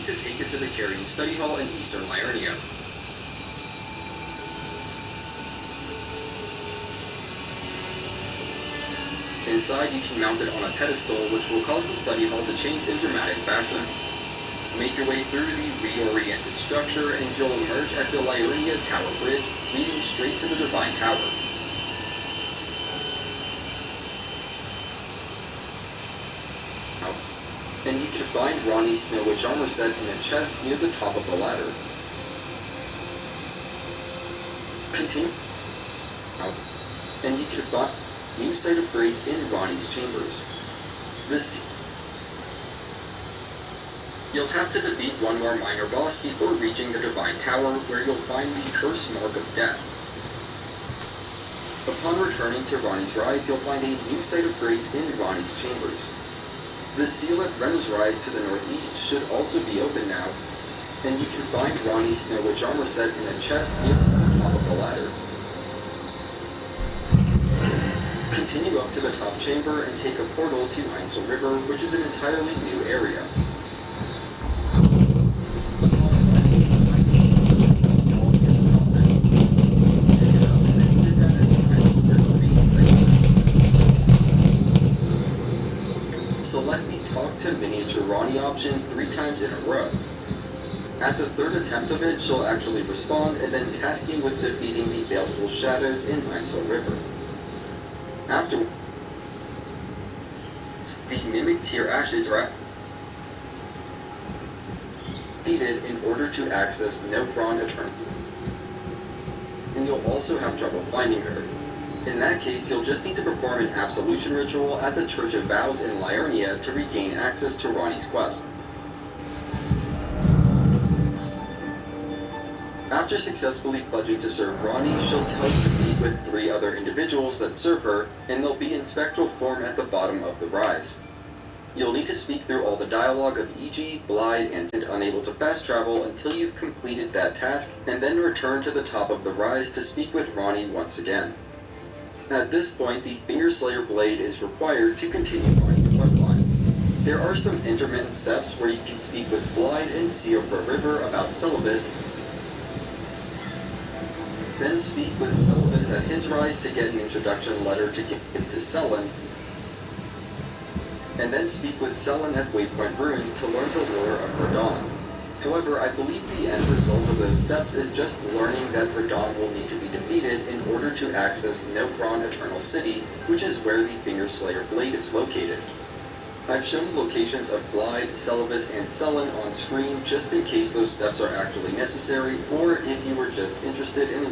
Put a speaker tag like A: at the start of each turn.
A: need to take it to the Carrion Study Hall in Eastern Liurnia. Inside, you can mount it on a pedestal, which will cause the study hall to change in dramatic fashion. Make your way through the reoriented structure, and you'll emerge at the Liurnia Tower Bridge, leading straight to the Divine Tower. And you can find Ronnie's Snow Witch armor set in a chest near the top of the ladder. Continue out, and you can find new Site of Grace in Ronnie's chambers. You'll have to defeat one more minor boss before reaching the Divine Tower, where you'll find the Curse Mark of Death. Upon returning to Ronnie's Rise, you'll find a new Site of Grace in Ronnie's chambers. The seal at Ren's Rise to the northeast should also be open now, and you can find Ronnie's Snow Witch armor set in a chest near the top of the ladder. Continue up to the top chamber and take a portal to Einsel River, which is an entirely new area. Select the Talk to Miniature Ronnie option 3 times in a row. At the third attempt of it, she'll actually respond and then task you with defeating the Baleful Shadows in Einsel River. Afterwards, the Mimic Tier Ashes are defeated in order to access Nokron Eternity. And you'll also have trouble finding her. In that case, you'll just need to perform an absolution ritual at the Church of Vows in Liurnia to regain access to Ronnie's quest. After successfully pledging to serve Ronnie, she'll tell you to meet with 3 other individuals that serve her, and they'll be in spectral form at the bottom of the rise. You'll need to speak through all the dialogue of E.G., Blide, and unable to fast travel until you've completed that task, and then return to the top of the rise to speak with Ronnie once again. At this point, the Fingerslayer Blade is required to continue Ronnie's questline. There are some intermittent steps where you can speak with Blide and Siofra River about Syllabus, then speak with Syllabus at his rise to get an introduction letter to give to Selen, and then speak with Selen at Waypoint Ruins to learn the lore of Radon. However, I believe the end result of those steps is just learning that Radon will need to be defeated in order to access Nokron Eternal City, which is where the Fingerslayer Blade is located. I've shown the locations of Blide, Syllabus, and Selen on screen just in case those steps are actually necessary, or if you were just interested in